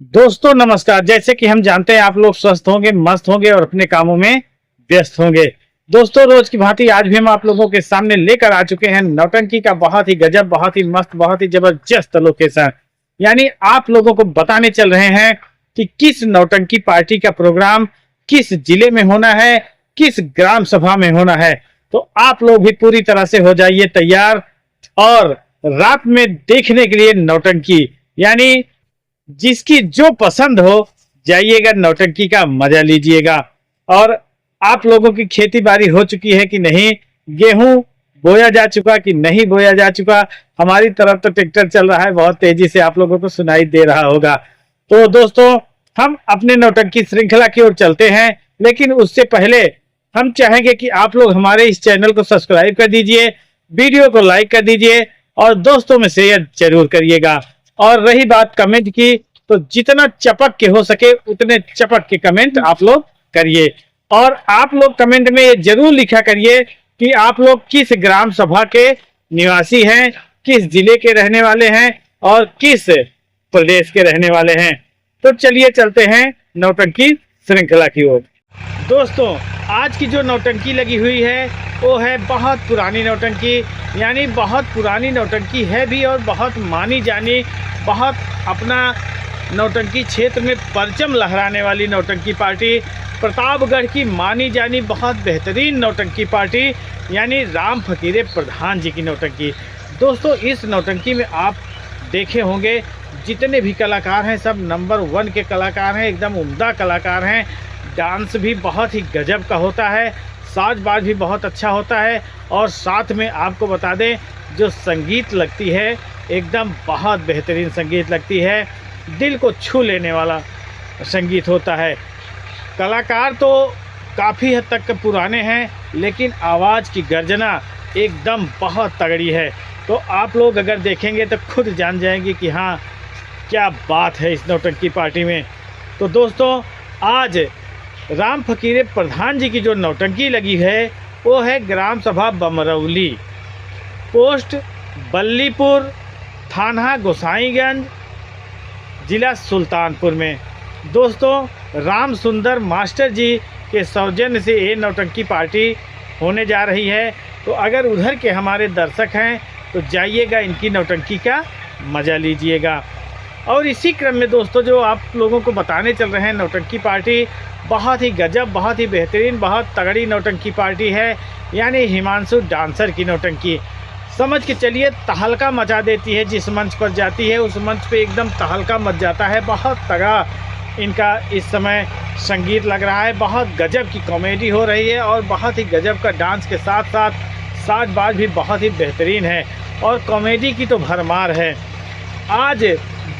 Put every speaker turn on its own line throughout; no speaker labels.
दोस्तों नमस्कार। जैसे कि हम जानते हैं आप लोग स्वस्थ होंगे, मस्त होंगे और अपने कामों में व्यस्त होंगे। दोस्तों रोज की भांति आज भी हम आप लोगों के सामने लेकर आ चुके हैं नौटंकी का बहुत ही गजब, बहुत ही मस्त, बहुत ही जबरदस्त लोकेशन। यानी आप लोगों को बताने चल रहे हैं कि किस नौटंकी पार्टी का प्रोग्राम किस जिले में होना है, किस ग्राम सभा में होना है। तो आप लोग भी पूरी तरह से हो जाइए तैयार और रात में देखने के लिए नौटंकी, यानी जिसकी जो पसंद हो जाइएगा, नौटंकी का मजा लीजिएगा। और आप लोगों की खेती बाड़ी हो चुकी है कि नहीं, गेहूं बोया जा चुका कि नहीं बोया जा चुका। हमारी तरफ तो ट्रैक्टर चल रहा है बहुत तेजी से, आप लोगों को सुनाई दे रहा होगा। तो दोस्तों हम अपने नौटंकी श्रृंखला की ओर चलते हैं, लेकिन उससे पहले हम चाहेंगे कि आप लोग हमारे इस चैनल को सब्सक्राइब कर दीजिए, वीडियो को लाइक कर दीजिए और दोस्तों में शेयर जरूर करिएगा। और रही बात कमेंट की, तो जितना चपक के हो सके उतने चपक के कमेंट आप लोग करिए। और आप लोग कमेंट में ये जरूर लिखा करिए कि आप लोग किस ग्राम सभा के निवासी हैं, किस जिले के रहने वाले हैं और किस प्रदेश के रहने वाले हैं। तो चलिए चलते हैं नौटंकी श्रृंखला की ओर। दोस्तों आज की जो नौटंकी लगी हुई है वो है बहुत पुरानी नौटंकी, यानी बहुत पुरानी नौटंकी है भी और बहुत मानी जानी, बहुत अपना नौटंकी क्षेत्र में परचम लहराने वाली नौटंकी पार्टी, प्रतापगढ़ की मानी जानी बहुत बेहतरीन नौटंकी पार्टी, यानी राम फकीरे प्रधान जी की नौटंकी। दोस्तों इस नौटंकी में आप देखे होंगे जितने भी कलाकार हैं सब नंबर 1 के कलाकार हैं, एकदम उम्दा कलाकार हैं। डांस भी बहुत ही गजब का होता है, साजबाज भी बहुत अच्छा होता है और साथ में आपको बता दें जो संगीत लगती है एकदम बहुत बेहतरीन संगीत लगती है, दिल को छू लेने वाला संगीत होता है। कलाकार तो काफ़ी हद तक पुराने हैं लेकिन आवाज़ की गर्जना एकदम बहुत तगड़ी है। तो आप लोग अगर देखेंगे तो खुद जान जाएंगे कि हाँ क्या बात है इस नौटंकी पार्टी में। तो दोस्तों आज राम फकीरे प्रधान जी की जो नौटंकी लगी है वो है ग्राम सभा बमरौली, पोस्ट बल्लीपुर, थाना गोसाईगंज, जिला सुल्तानपुर में। दोस्तों राम सुंदर मास्टर जी के सौजन्य से ये नौटंकी पार्टी होने जा रही है। तो अगर उधर के हमारे दर्शक हैं तो जाइएगा, इनकी नौटंकी का मज़ा लीजिएगा। और इसी क्रम में दोस्तों जो आप लोगों को बताने चल रहे हैं नौटंकी पार्टी बहुत ही गजब, बहुत ही बेहतरीन, बहुत तगड़ी नौटंकी पार्टी है, यानी हिमांशु डांसर की नौटंकी। समझ के चलिए तहलका मचा देती है, जिस मंच पर जाती है उस मंच पे एकदम तहलका मच जाता है। बहुत तगड़ा इनका इस समय संगीत लग रहा है, बहुत गजब की कॉमेडी हो रही है और बहुत ही गजब का डांस के साथ साथ साजबाज भी बहुत ही बेहतरीन है और कॉमेडी की तो भरमार है। आज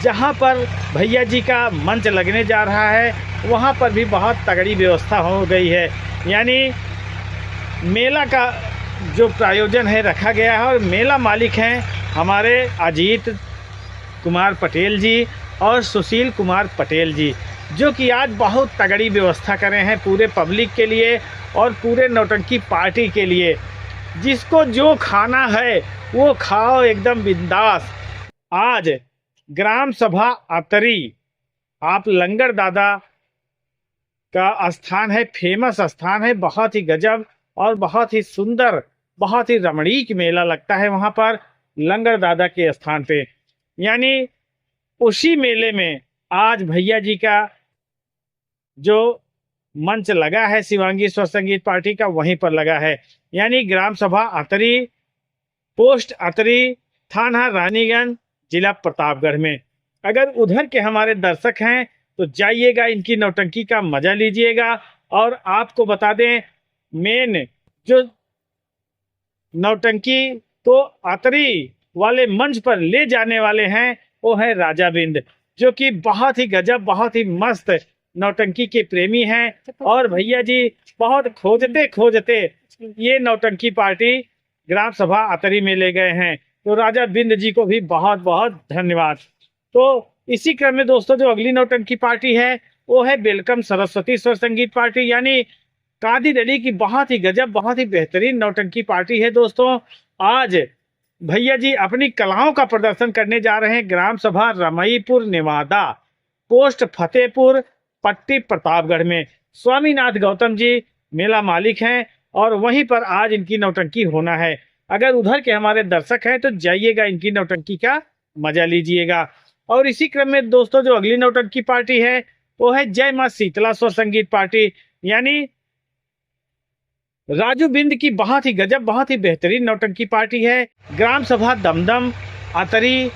जहाँ पर भैया जी का मंच लगने जा रहा है वहाँ पर भी बहुत तगड़ी व्यवस्था हो गई है, यानी मेला का जो प्रायोजन है रखा गया है और मेला मालिक हैं हमारे अजीत कुमार पटेल जी और सुशील कुमार पटेल जी, जो कि आज बहुत तगड़ी व्यवस्था करे हैं पूरे पब्लिक के लिए और पूरे नौटंकी पार्टी के लिए। जिसको जो खाना है वो खाओ एकदम बिंदास। आज ग्राम सभा अतरी, आप लंगर दादा का स्थान है, फेमस स्थान है, बहुत ही गजब और बहुत ही सुंदर, बहुत ही रमणीक मेला लगता है वहाँ पर लंगर दादा के स्थान पे। यानी उसी मेले में आज भैया जी का जो मंच लगा है शिवांगी स्वर संगीत पार्टी का वहीं पर लगा है, यानी ग्राम सभा अतरी, पोस्ट अतरी, थाना रानीगंज, जिला प्रतापगढ़ में। अगर उधर के हमारे दर्शक हैं तो जाइएगा, इनकी नौटंकी का मजा लीजिएगा। और आपको बता दें मेन जो नौटंकी तो अतरी वाले मंच पर ले जाने वाले हैं वो है राजा बिंद, जो कि बहुत ही गजब, बहुत ही मस्त नौटंकी के प्रेमी हैं और भैया जी बहुत खोजते खोजते ये नौटंकी पार्टी ग्राम सभा अतरी में ले गए हैं। तो राजा बिंद जी को भी बहुत बहुत धन्यवाद। तो इसी क्रम में दोस्तों जो अगली नौटंकी पार्टी है वो है वेलकम सरस्वती स्वर संगीत पार्टी, यानी कादिर अली की बहुत ही गजब, बहुत ही बेहतरीन नौटंकी पार्टी है। दोस्तों आज भैया जी अपनी कलाओं का प्रदर्शन करने जा रहे हैं ग्राम सभा रमईपुर नेवादा, पोस्ट फतेहपुर पट्टी प्रतापगढ़ में। स्वामीनाथ गौतम जी मेला मालिक हैं और वहीं पर आज इनकी नौटंकी होना है। अगर उधर के हमारे दर्शक हैं तो जाइएगा, इनकी नौटंकी का मजा लीजिएगा। और इसी क्रम में दोस्तों जो अगली नौटंकी पार्टी है वो है जय मां शीतला स्वर संगीत पार्टी, यानी राजू बिंद की बहुत ही गजब, बहुत ही बेहतरीन नौटंकी पार्टी है। ग्राम सभा दमदम अतरी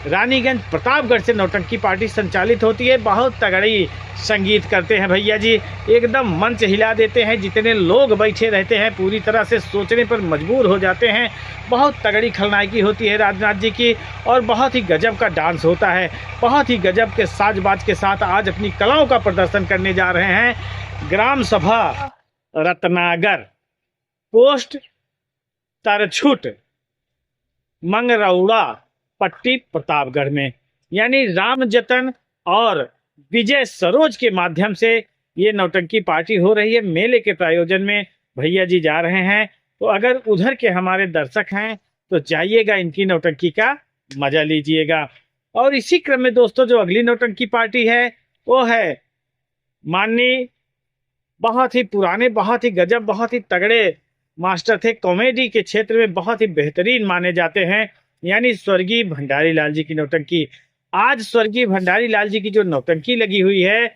रानीगंज प्रतापगढ़ से नौटंकी पार्टी संचालित होती है। बहुत तगड़ी संगीत करते हैं भैया जी, एकदम मंच हिला देते हैं। जितने लोग बैठे रहते हैं पूरी तरह से सोचने पर मजबूर हो जाते हैं। बहुत तगड़ी खलनायकी होती है राजनाथ जी की और बहुत ही गजब का डांस होता है। बहुत ही गजब के साजबाज के साथ आज अपनी कलाओं का प्रदर्शन करने जा रहे हैं। ग्राम सभा रत्नागर पोस्ट तरछुट मंगरौड़ा पट्टी प्रतापगढ़ में, यानी राम जतन और विजय सरोज के माध्यम से ये नौटंकी पार्टी हो रही है। मेले के प्रायोजन में भैया जी जा रहे हैं, तो अगर उधर के हमारे दर्शक हैं तो जाइएगा, इनकी नौटंकी का मजा लीजिएगा। और इसी क्रम में दोस्तों जो अगली नौटंकी पार्टी है वो है माननीय बहुत ही पुराने, बहुत ही गजब, बहुत ही तगड़े मास्टर थे, कॉमेडी के क्षेत्र में बहुत ही बेहतरीन माने जाते हैं, यानी स्वर्गीय भंडारी लाल जी की नौटंकी। आज स्वर्गीय भंडारी लाल जी की जो नौटंकी लगी हुई है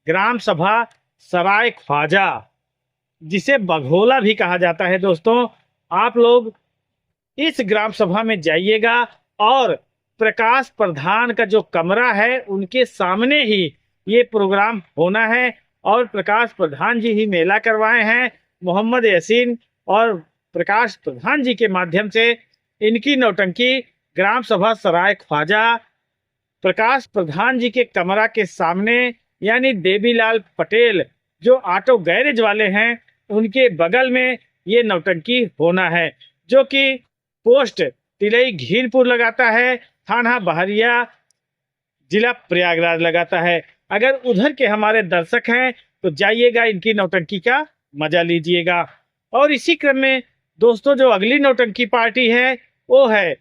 ग्राम सभा सराय ख्वाजा, जिसे बघोला भी कहा जाता है। दोस्तों आप लोग इस ग्राम सभा में जाइएगा और प्रकाश प्रधान का जो कमरा है उनके सामने ही ये प्रोग्राम होना है और प्रकाश प्रधान जी ही मेला करवाए हैं। मोहम्मद यासीन और प्रकाश प्रधान जी के माध्यम से इनकी नौटंकी ग्राम सभा सराय ख्वाजा प्रकाश प्रधान जी के कमरा के सामने, यानी देवीलाल पटेल जो ऑटो गैरेज वाले हैं उनके बगल में ये नौटंकी होना है, जो कि पोस्ट तिलई घीनपुर लगाता है, थाना बहरिया, जिला प्रयागराज लगाता है। अगर उधर के हमारे दर्शक हैं तो जाइएगा, इनकी नौटंकी का मजा लीजिएगा। और इसी क्रम में दोस्तों जो अगली नौटंकी पार्टी है वो है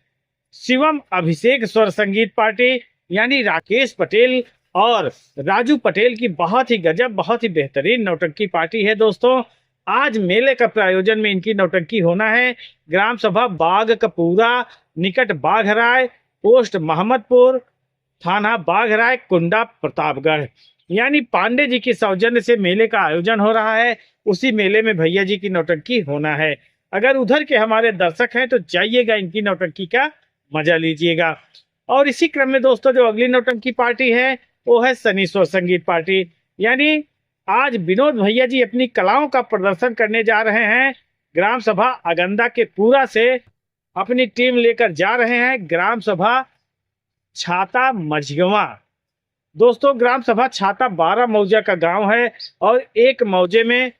शिवम अभिषेक स्वर संगीत पार्टी, यानी राकेश पटेल और राजू पटेल की बहुत ही गजब, बहुत ही बेहतरीन नौटंकी पार्टी है। दोस्तों आज मेले का प्रायोजन में इनकी नौटंकी होना है। ग्राम सभा बाग कपूरा निकट बाघराय, पोस्ट मोहम्मदपुर, थाना बाघराय, कुंडा प्रतापगढ़, यानी पांडे जी के सौजन्य से मेले का आयोजन हो रहा है। उसी मेले में भैया जी की नौटंकी होना है। अगर उधर के हमारे दर्शक हैं तो जाइएगा, इनकी नौटंकी का मजा लीजिएगा। और इसी क्रम में दोस्तों जो अगली नौटंकी पार्टी है वो है शनिश्वर संगीत पार्टी, यानी आज विनोद भैया जी अपनी कलाओं का प्रदर्शन करने जा रहे हैं। ग्राम सभा अगंदा के पूरा से अपनी टीम लेकर जा रहे हैं ग्राम सभा छाता मझगवा। दोस्तों ग्राम सभा छाता 12 मौजा का गांव है और एक मौजे में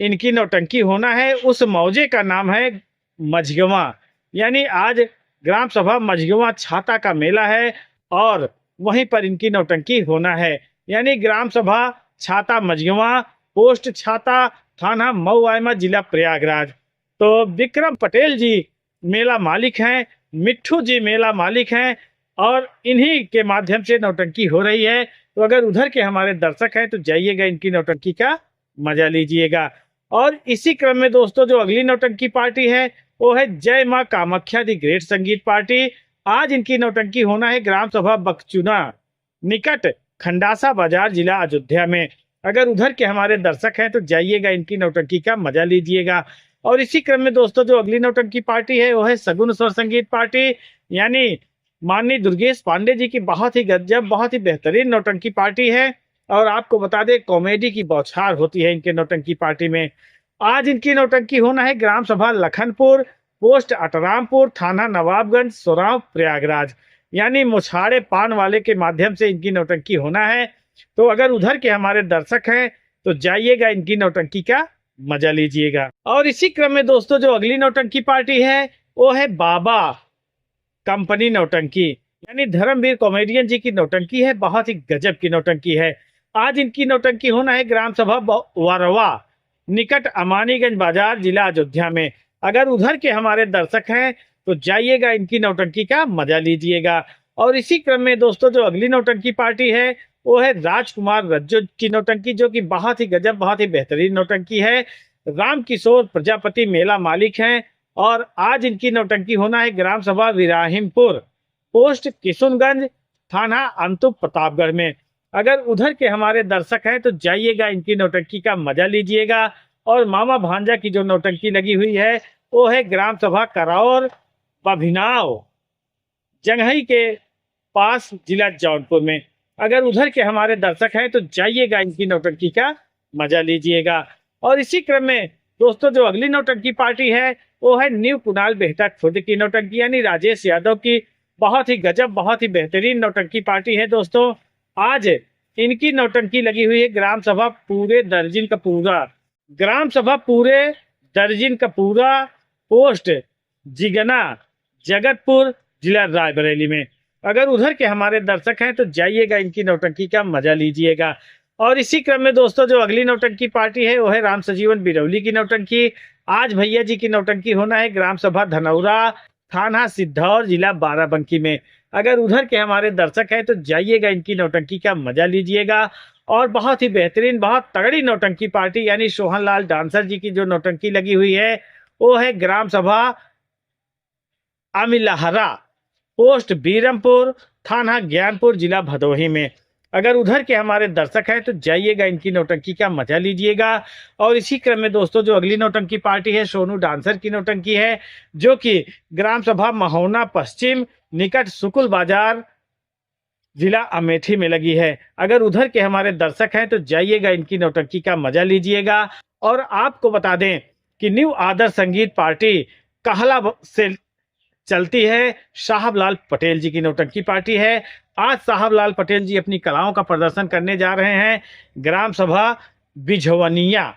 इनकी नौटंकी होना है। उस मौजे का नाम है मझगवा, यानी आज ग्राम सभा मझगवा छाता का मेला है और वहीं पर इनकी नौटंकी होना है, यानी ग्राम सभा छाता मझगवा, पोस्ट छाता, थाना मऊआयमा, जिला प्रयागराज। तो विक्रम पटेल जी मेला मालिक हैं, मिट्ठू जी मेला मालिक हैं और इन्हीं के माध्यम से नौटंकी हो रही है। तो अगर उधर के हमारे दर्शक हैं तो जाइएगा, इनकी नौटंकी का मजा लीजिएगा। और इसी क्रम में दोस्तों जो अगली नौटंकी पार्टी है वो है जय मां कामाख्या दी ग्रेट संगीत पार्टी। आज इनकी नौटंकी होना है ग्राम सभा बकचुना निकट खंडासा बाजार, जिला अयोध्या में। अगर उधर के हमारे दर्शक हैं तो जाइएगा, इनकी नौटंकी का मजा लीजिएगा। और इसी क्रम में दोस्तों जो अगली नौटंकी पार्टी है वो है सगुन स्वर संगीत पार्टी, यानी माननीय दुर्गेश पांडे जी की बहुत ही गजब, बहुत ही बेहतरीन नौटंकी पार्टी है। और आपको बता दें कॉमेडी की बौछार होती है इनके नौटंकी पार्टी में। आज इनकी नौटंकी होना है ग्राम सभा लखनपुर, पोस्ट अटरामपुर, थाना नवाबगंज, सोराव, प्रयागराज, यानी मुछाड़े पान वाले के माध्यम से इनकी नौटंकी होना है। तो अगर उधर के हमारे दर्शक हैं तो जाइएगा, इनकी नौटंकी का मजा लीजिएगा। और इसी क्रम में दोस्तों जो अगली नौटंकी पार्टी है वो है बाबा कंपनी नौटंकी, यानी धर्मवीर कॉमेडियन जी की नौटंकी है। बहुत ही गजब की नौटंकी है। आज इनकी नौटंकी होना है ग्राम सभा वारवा निकट अमानीगंज बाजार, जिला अयोध्या में। अगर उधर के हमारे दर्शक हैं तो जाइएगा, इनकी नौटंकी का मजा लीजिएगा। और इसी क्रम में दोस्तों जो अगली नौटंकी पार्टी है वो है राजकुमार रज्जो की नौटंकी, जो कि बहुत ही गजब, बहुत ही बेहतरीन नौटंकी है। राम किशोर प्रजापति मेला मालिक हैं और आज इनकी नौटंकी होना है ग्राम सभा विराहिमपुर, पोस्ट किशुनगंज, थाना अंतुप प्रतापगढ़ में। अगर उधर के हमारे दर्शक हैं तो जाइएगा, इनकी नौटंकी का मजा लीजिएगा। और मामा भांजा की जो नौटंकी लगी हुई है वो है ग्राम सभा करौर बभिनाव, जंघई के पास, जिला जौनपुर में। अगर उधर के हमारे दर्शक हैं तो जाइएगा, इनकी नौटंकी का मजा लीजिएगा। और इसी क्रम में दोस्तों जो अगली नौटंकी पार्टी है वो है न्यू कुणाल बेहटा खुर्द की नौटंकी, यानी राजेश यादव की। बहुत ही गजब, बहुत ही बेहतरीन नौटंकी पार्टी है दोस्तों। आज इनकी नौटंकी लगी हुई है ग्राम सभा पूरे दर्जन का पूरा, ग्राम सभा पूरे दर्जन का पूरा, पोस्ट जिगना, जगतपुर, जिला रायबरेली में। अगर उधर के हमारे दर्शक हैं तो जाइएगा, इनकी नौटंकी का मजा लीजिएगा। और इसी क्रम में दोस्तों जो अगली नौटंकी पार्टी है वो है राम सजीवन बिरौली की नौटंकी। आज भैया जी की नौटंकी होना है ग्राम सभा धनौरा, थाना सिद्धौर, जिला बाराबंकी में। अगर उधर के हमारे दर्शक हैं तो जाइएगा, इनकी नौटंकी का मजा लीजिएगा। और बहुत ही बेहतरीन, बहुत तगड़ी नौटंकी पार्टी यानी सोहनलाल डांसर जी की जो नौटंकी लगी हुई है वो है ग्राम सभा अमिलहरा, पोस्ट बीरमपुर, थाना ज्ञानपुर, जिला भदोही में। अगर उधर के हमारे दर्शक हैं तो जाइएगा, इनकी नौटंकी का मजा लीजिएगा। और इसी क्रम में दोस्तों जो अगली नौटंकी पार्टी है सोनू डांसर की नौटंकी है, जो कि ग्राम सभा महोना पश्चिम, निकट सुकुल बाजार, जिला अमेठी में लगी है। अगर उधर के हमारे दर्शक हैं तो जाइएगा, इनकी नौटंकी का मजा लीजिएगा। और आपको बता दें कि न्यू आदर्श संगीत पार्टी कहला से चलती है, साहबलाल पटेल जी की नौटंकी पार्टी है। आज साहबलाल पटेल जी अपनी कलाओं का प्रदर्शन करने जा रहे हैं ग्राम सभा बिझवनिया,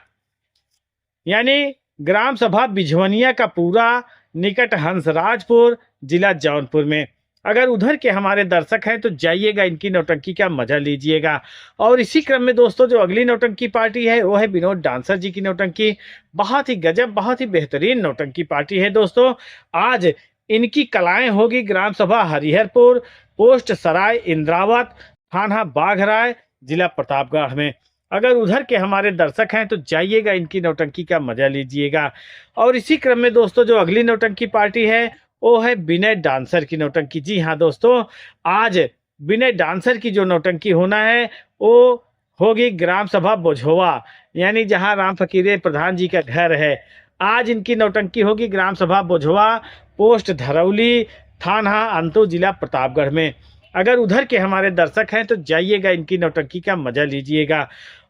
यानी ग्राम सभा बिझवनिया का पूरा, निकट हंसराजपुर, जिला जौनपुर में। अगर उधर के हमारे दर्शक हैं तो जाइएगा, इनकी नौटंकी का मजा लीजिएगा। और इसी क्रम में दोस्तों जो अगली नौटंकी पार्टी है वो है विनोद डांसर जी की नौटंकी। बहुत ही गजब, बहुत ही बेहतरीन नौटंकी पार्टी है दोस्तों। आज इनकी कलाएं होगी ग्राम सभा हरिहरपुर, पोस्ट सराय इंद्रावत, थाना बाघराय, जिला प्रतापगढ़ में। अगर उधर के हमारे दर्शक हैं तो जाइएगा, इनकी नौटंकी का मजा लीजिएगा। और इसी क्रम में दोस्तों जो अगली नौटंकी पार्टी है वो है विनय डांसर की नौटंकी। जी हाँ दोस्तों, आज विनय डांसर की जो नौटंकी होना है वो होगी ग्राम सभा बोझोवा, यानी जहां राम फकीरे प्रधान जी का घर है। आज इनकी नौटंकी होगी ग्राम सभा बोझोवा, पोस्ट धरौली, थाना अंतु, जिला प्रतापगढ़ में। अगर उधर के हमारे दर्शक हैं तो जाइएगा, इनकी नौटंकी का मजा लीजिएगा।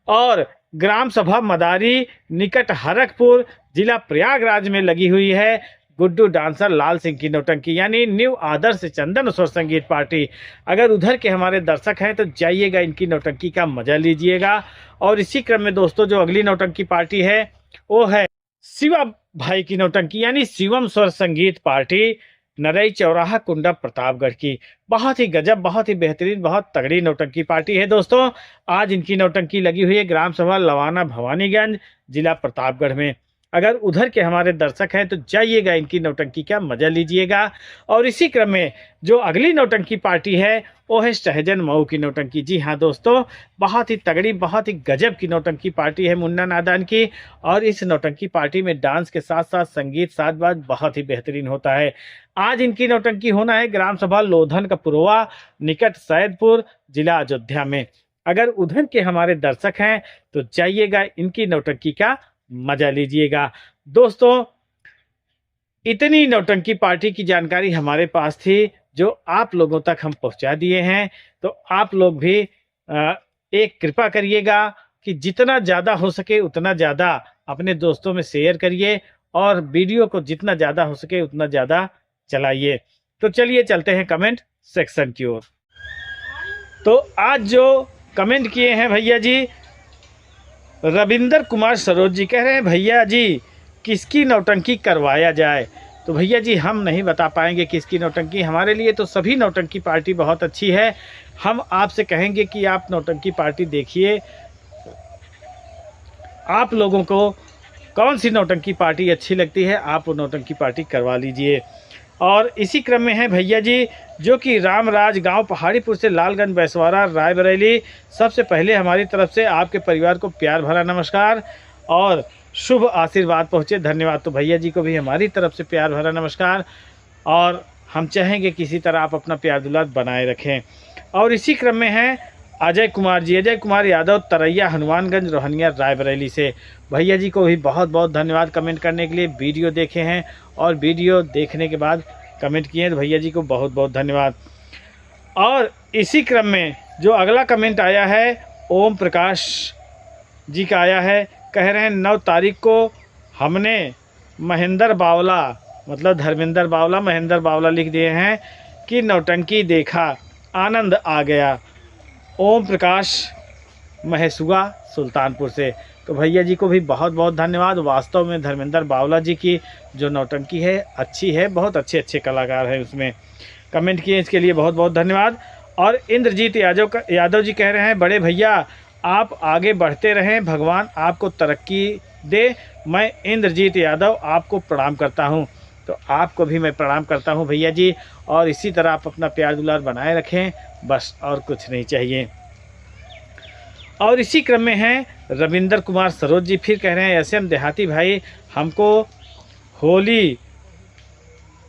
और ग्राम सभा मदारी, निकट हरकपुर, जिला प्रयागराज में लगी हुई है गुड्डू डांसर लाल सिंह की नौटंकी, यानी न्यू आदर्श चंदन स्वर संगीत पार्टी। अगर उधर के हमारे दर्शक हैं तो जाइएगा, इनकी नौटंकी का मजा लीजिएगा। और इसी क्रम में दोस्तों जो अगली नौटंकी पार्टी है वो है शिवा भाई की नौटंकी, यानी शिवम स्वर संगीत पार्टी, नरई चौराहा, कुंडा, प्रतापगढ़ की। बहुत ही गजब, बहुत ही बेहतरीन, बहुत तगड़ी नौटंकी पार्टी है दोस्तों। आज इनकी नौटंकी लगी हुई है ग्राम सभा लवाना भवानीगंज, जिला प्रतापगढ़ में। अगर उधर के हमारे दर्शक हैं तो जाइएगा, इनकी नौटंकी का मजा लीजिएगा। और इसी क्रम में जो अगली नौटंकी पार्टी है वो है सहजन मऊ की नौटंकी। जी हाँ दोस्तों, बहुत ही तगड़ी, बहुत ही गजब की नौटंकी पार्टी है मुन्ना नादान की। और इस नौटंकी पार्टी में डांस के साथ साथ संगीत साजबाज बहुत ही बेहतरीन होता है। आज इनकी नौटंकी होना है ग्राम सभा लोधन का पुरवा, निकट सैदपुर, जिला अयोध्या में। अगर उधर के हमारे दर्शक हैं तो जाइएगा, इनकी नौटंकी का मजा लीजिएगा। दोस्तों, इतनी नौटंकी पार्टी की जानकारी हमारे पास थी जो आप लोगों तक हम पहुंचा दिए हैं। तो आप लोग भी एक कृपा करिएगा कि जितना ज़्यादा हो सके उतना ज़्यादा अपने दोस्तों में शेयर करिए और वीडियो को जितना ज़्यादा हो सके उतना ज़्यादा चलाइए। तो चलिए चलते हैं कमेंट सेक्शन की ओर। तो आज जो कमेंट किए हैं भैया जी, रविंदर कुमार सरोज जी कह रहे हैं भैया जी किसकी नौटंकी करवाया जाए। तो भैया जी हम नहीं बता पाएंगे किसकी नौटंकी, हमारे लिए तो सभी नौटंकी पार्टी बहुत अच्छी है। हम आपसे कहेंगे कि आप नौटंकी पार्टी देखिए, आप लोगों को कौन सी नौटंकी पार्टी अच्छी लगती है आप वो नौटंकी पार्टी करवा लीजिए। और इसी क्रम में है भैया जी जो कि रामराज गांव पहाड़ीपुर से लालगंज बैसवाड़ा रायबरेली, सबसे पहले हमारी तरफ से आपके परिवार को प्यार भरा नमस्कार और शुभ आशीर्वाद पहुँचे, धन्यवाद। तो भैया जी को भी हमारी तरफ से प्यार भरा नमस्कार और हम चाहेंगे किसी तरह आप अपना प्यार दुलार बनाए रखें। और इसी क्रम में है अजय कुमार जी, अजय कुमार यादव तरैया हनुमानगंज रोहनिया रायबरेली से, भैया जी को भी बहुत बहुत धन्यवाद कमेंट करने के लिए। वीडियो देखे हैं और वीडियो देखने के बाद कमेंट किए हैं, तो भैया जी को बहुत बहुत धन्यवाद। और इसी क्रम में जो अगला कमेंट आया है ओम प्रकाश जी का आया है, कह रहे हैं 9 तारीख को हमने महेंद्र बावला, मतलब धर्मेंद्र बावला, महेंद्र बावला लिख दिए हैं कि नौटंकी देखा, आनंद आ गया। ओम प्रकाश महेशुआ सुल्तानपुर से, तो भैया जी को भी बहुत बहुत धन्यवाद। वास्तव में धर्मेंद्र बावला जी की जो नौटंकी है अच्छी है, बहुत अच्छे अच्छे कलाकार हैं उसमें, कमेंट किए इसके लिए बहुत बहुत धन्यवाद। और इंद्रजीत यादव जी कह रहे हैं बड़े भैया आप आगे बढ़ते रहें, भगवान आपको तरक्की दे। मैं इंद्रजीत यादव आपको प्रणाम करता हूं। तो आपको भी मैं प्रणाम करता हूं भैया जी, और इसी तरह आप अपना प्यार दुलार बनाए रखें, बस और कुछ नहीं चाहिए। और इसी क्रम में हैं रविंदर कुमार सरोज जी, फिर कह रहे हैं एसएम देहाती भाई हमको होली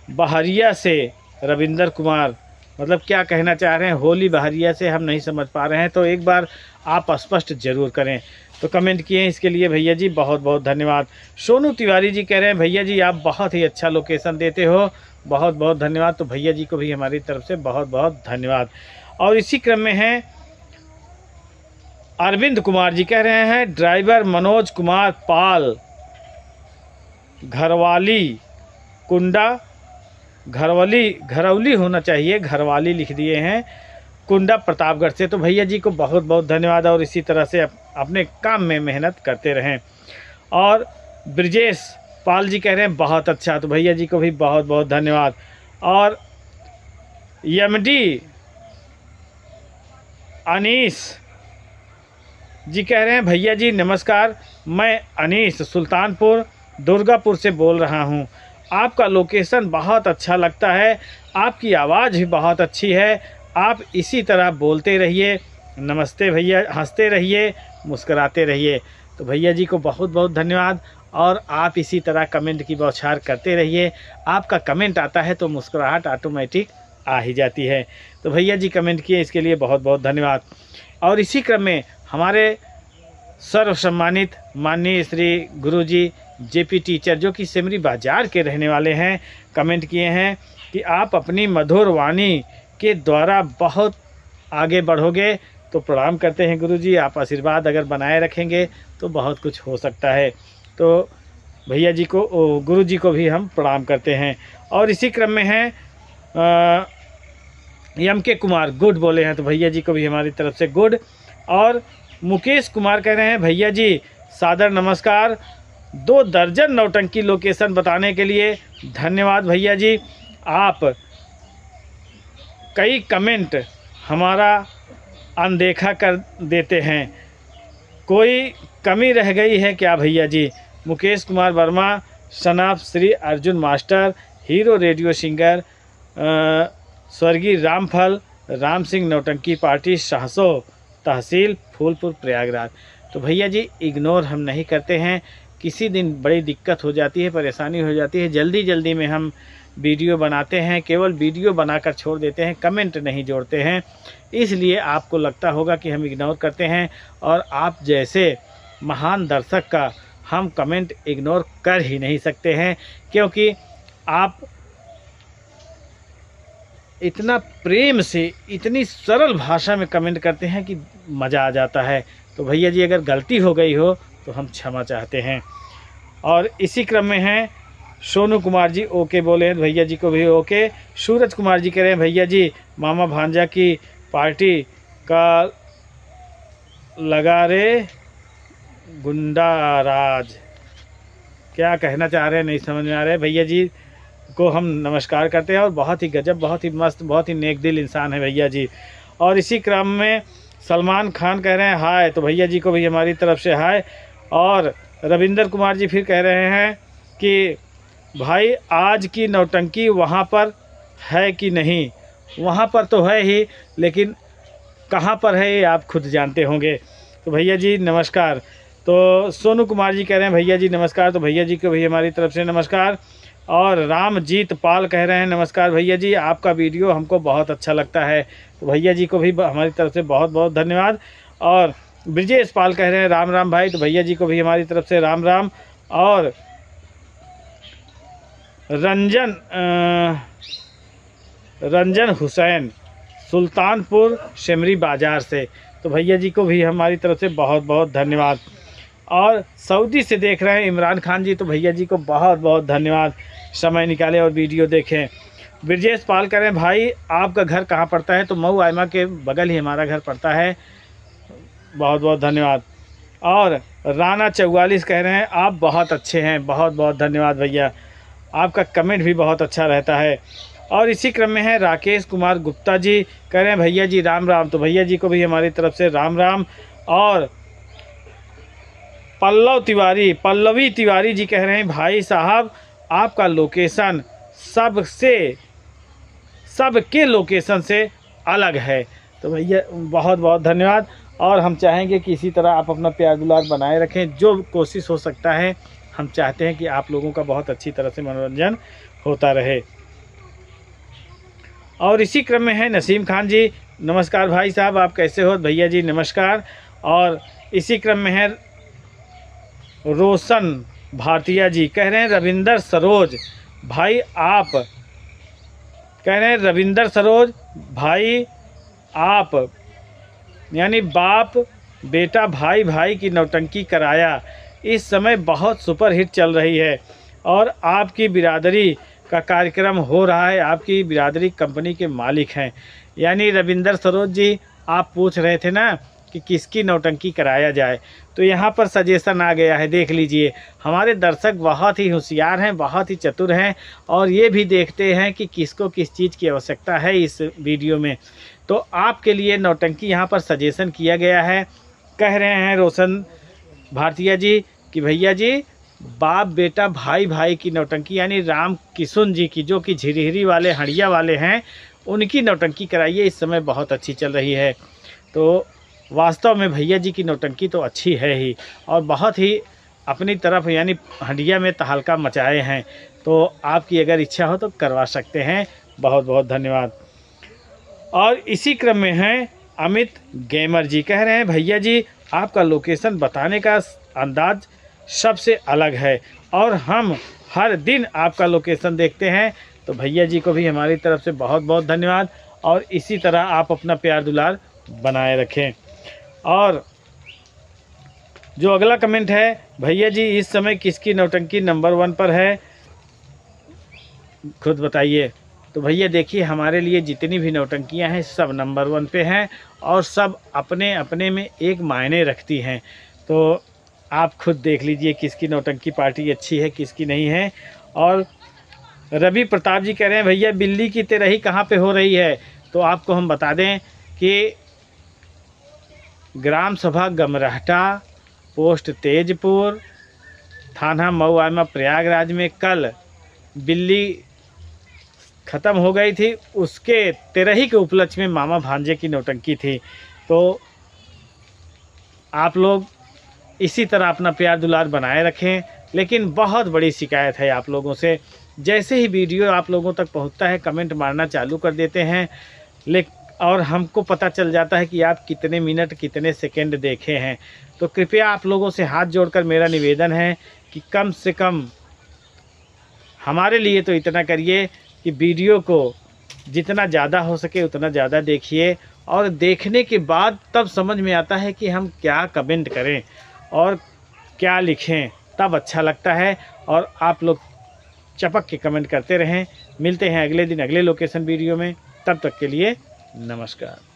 बहरिया से, रविंदर कुमार मतलब क्या कहना चाह रहे हैं होली बहरिया से, हम नहीं समझ पा रहे हैं, तो एक बार आप स्पष्ट जरूर करें। तो कमेंट किए हैं इसके लिए भैया जी बहुत बहुत धन्यवाद। सोनू तिवारी जी कह रहे हैं भैया जी आप बहुत ही अच्छा लोकेशन देते हो, बहुत बहुत धन्यवाद। तो भैया जी को भी हमारी तरफ से बहुत बहुत धन्यवाद। और इसी क्रम में हैं अरविंद कुमार जी, कह रहे हैं ड्राइवर मनोज कुमार पाल, घरवाली कुंडा, घरौली होना चाहिए, घरवाली लिख दिए हैं, कुंडा प्रतापगढ़ से। तो भैया जी को बहुत बहुत धन्यवाद और इसी तरह से अपने काम में मेहनत करते रहें। और ब्रजेश पाल जी कह रहे हैं बहुत अच्छा, तो भैया जी को भी बहुत बहुत धन्यवाद। और एमडी अनीस जी कह रहे हैं भैया जी नमस्कार, मैं अनीस सुल्तानपुर दुर्गापुर से बोल रहा हूं, आपका लोकेशन बहुत अच्छा लगता है, आपकी आवाज़ भी बहुत अच्छी है, आप इसी तरह बोलते रहिए, नमस्ते भैया, हंसते रहिए, मुस्कराते रहिए। तो भैया जी को बहुत बहुत धन्यवाद और आप इसी तरह कमेंट की बौछार करते रहिए, आपका कमेंट आता है तो मुस्कुराहट ऑटोमेटिक आ ही जाती है। तो भैया जी कमेंट किए इसके लिए बहुत बहुत धन्यवाद। और इसी क्रम में हमारे सर्व सम्मानित माननीय श्री गुरुजी जेपी टीचर जो कि सिमरी बाजार के रहने वाले हैं, कमेंट किए हैं कि आप अपनी मधुर वाणी के द्वारा बहुत आगे बढ़ोगे। तो प्रणाम करते हैं गुरुजी, आप आशीर्वाद अगर बनाए रखेंगे तो बहुत कुछ हो सकता है। तो भैया जी को, गुरुजी को भी हम प्रणाम करते हैं। और इसी क्रम में हैं एम के कुमार गुड बोले हैं, तो भैया जी को भी हमारी तरफ से गुड। और मुकेश कुमार कह रहे हैं भैया जी सादर नमस्कार, 2 दर्जन नौटंकी लोकेशन बताने के लिए धन्यवाद भैया जी, आप कई कमेंट हमारा अनदेखा कर देते हैं, कोई कमी रह गई है क्या भैया जी। मुकेश कुमार वर्मा, सनाफ Shri Arjun master, hero radio singer, स्वर्गीय रामफल राम सिंह नौटंकी पार्टी, शाहसो तहसील फूलपुर प्रयागराज। तो भैया जी इग्नोर हम नहीं करते हैं, किसी दिन बड़ी दिक्कत हो जाती है, परेशानी हो जाती है, जल्दी जल्दी में हम वीडियो बनाते हैं, केवल वीडियो बनाकर छोड़ देते हैं, कमेंट नहीं जोड़ते हैं, इसलिए आपको लगता होगा कि हम इग्नोर करते हैं। और आप जैसे महान दर्शक का हम कमेंट इग्नोर कर ही नहीं सकते हैं, क्योंकि आप इतना प्रेम से इतनी सरल भाषा में कमेंट करते हैं कि मज़ा आ जाता है। तो भैया जी अगर गलती हो गई हो तो हम क्षमा चाहते हैं। और इसी क्रम में हैं सोनू कुमार जी ओके बोले हैं, भैया जी को भी ओके। सूरज कुमार जी कह रहे हैं भैया जी मामा भांजा की पार्टी का लगा रे गुंडा राज, क्या कहना चाह रहे हैं नहीं समझ में आ रहे। भैया जी को हम नमस्कार करते हैं और बहुत ही गजब, बहुत ही मस्त, बहुत ही नेक दिल इंसान है भैया जी। और इसी क्रम में सलमान खान कह रहे हैं हाय, तो भैया जी को भी हमारी तरफ से हाय। और रविंदर कुमार जी फिर कह रहे हैं कि भाई आज की नौटंकी वहाँ पर है कि नहीं? वहाँ पर तो है ही, लेकिन कहाँ पर है ये आप खुद जानते होंगे। तो भैया जी नमस्कार। तो सोनू कुमार जी कह रहे हैं भैया जी नमस्कार, तो भैया जी को भी हमारी तरफ से नमस्कार। और रामजीत पाल कह रहे हैं नमस्कार भैया जी, आपका वीडियो हमको बहुत अच्छा लगता है। तो भैया जी को भी हमारी तरफ से बहुत बहुत धन्यवाद। और ब्रिजेश पाल कह रहे हैं राम राम भाई, तो भैया जी को भी हमारी तरफ से राम राम। और रंजन हुसैन सुल्तानपुर शेमरी बाज़ार से, तो भैया जी को भी हमारी तरफ से बहुत बहुत धन्यवाद। और सऊदी से देख रहे हैं इमरान खान जी, तो भैया जी को बहुत बहुत धन्यवाद, समय निकाले और वीडियो देखें। ब्रजेश पाल कह रहे हैं भाई आपका घर कहाँ पड़ता है? तो मऊ आयमा के बगल ही हमारा घर पड़ता है, बहुत बहुत धन्यवाद। और राना 44 कह रहे हैं आप बहुत अच्छे हैं, बहुत बहुत धन्यवाद भैया, आपका कमेंट भी बहुत अच्छा रहता है। और इसी क्रम में है राकेश कुमार गुप्ता जी कह रहे हैं भैया जी राम राम, तो भैया जी को भी हमारी तरफ से राम राम। और पल्लवी तिवारी जी कह रहे हैं भाई साहब आपका लोकेशन सबके लोकेशन से अलग है, तो भैया बहुत बहुत धन्यवाद। और हम चाहेंगे कि इसी तरह आप अपना प्यार दुलार बनाए रखें, जो कोशिश हो सकता है हम चाहते हैं कि आप लोगों का बहुत अच्छी तरह से मनोरंजन होता रहे। और इसी क्रम में है नसीम खान जी, नमस्कार भाई साहब आप कैसे हो? भैया जी नमस्कार। और इसी क्रम में है रोशन भारतीय जी कह रहे हैं रविंदर सरोज भाई आप कह रहे हैं रविंदर सरोज भाई आप यानी बाप बेटा भाई भाई की नौटंकी कराया इस समय बहुत सुपर हिट चल रही है और आपकी बिरादरी का कार्यक्रम हो रहा है, आपकी बिरादरी कंपनी के मालिक हैं। यानी रविंदर सरोज जी आप पूछ रहे थे ना कि किसकी नौटंकी कराया जाए, तो यहाँ पर सजेशन आ गया है, देख लीजिए। हमारे दर्शक बहुत ही होशियार हैं, बहुत ही चतुर हैं और ये भी देखते हैं कि किसको किस चीज़ की आवश्यकता है इस वीडियो में। तो आपके लिए नौटंकी यहाँ पर सजेशन किया गया है। कह रहे हैं रोशन भारतीय जी कि भैया जी बाप बेटा भाई भाई की नौटंकी यानी राम किशुन जी की, जो कि झिरहिरी वाले हड़िया वाले हैं, उनकी नौटंकी कराइए, इस समय बहुत अच्छी चल रही है। तो वास्तव में भैया जी की नौटंकी तो अच्छी है ही और बहुत ही अपनी तरफ यानी हंडिया में तहलका मचाए हैं। तो आपकी अगर इच्छा हो तो करवा सकते हैं, बहुत बहुत धन्यवाद। और इसी क्रम में हैं अमित गेमर जी कह रहे हैं भैया जी आपका लोकेशन बताने का अंदाज सबसे अलग है और हम हर दिन आपका लोकेशन देखते हैं। तो भैया जी को भी हमारी तरफ से बहुत बहुत धन्यवाद और इसी तरह आप अपना प्यार दुलार बनाए रखें। और जो अगला कमेंट है, भैया जी इस समय किसकी नौटंकी नंबर 1 पर है, खुद बताइए। तो भैया देखिए हमारे लिए जितनी भी नौटंकियां हैं सब नंबर 1 पे हैं और सब अपने अपने में एक मायने रखती हैं। तो आप खुद देख लीजिए किसकी नौटंकी पार्टी अच्छी है, किसकी नहीं है। और रवि प्रताप जी कह रहे हैं भैया बिल्ली की तेरही कहाँ पे हो रही है? तो आपको हम बता दें कि ग्राम सभा गमरहटा, पोस्ट तेजपुर, थाना मऊ आयमा प्रयागराज में कल बिल्ली ख़त्म हो गई थी, उसके तेरही के उपलक्ष्य में मामा भांजे की नौटंकी थी। तो आप लोग इसी तरह अपना प्यार दुलार बनाए रखें। लेकिन बहुत बड़ी शिकायत है आप लोगों से, जैसे ही वीडियो आप लोगों तक पहुंचता है कमेंट मारना चालू कर देते हैं, और हमको पता चल जाता है कि आप कितने मिनट कितने सेकंड देखे हैं। तो कृपया आप लोगों से हाथ जोड़कर मेरा निवेदन है कि कम से कम हमारे लिए तो इतना करिए कि वीडियो को जितना ज़्यादा हो सके उतना ज़्यादा देखिए और देखने के बाद तब समझ में आता है कि हम क्या कमेंट करें और क्या लिखें, तब अच्छा लगता है। और आप लोग चपक के कमेंट करते रहें। मिलते हैं अगले दिन अगले लोकेशन वीडियो में, तब तक के लिए नमस्कार।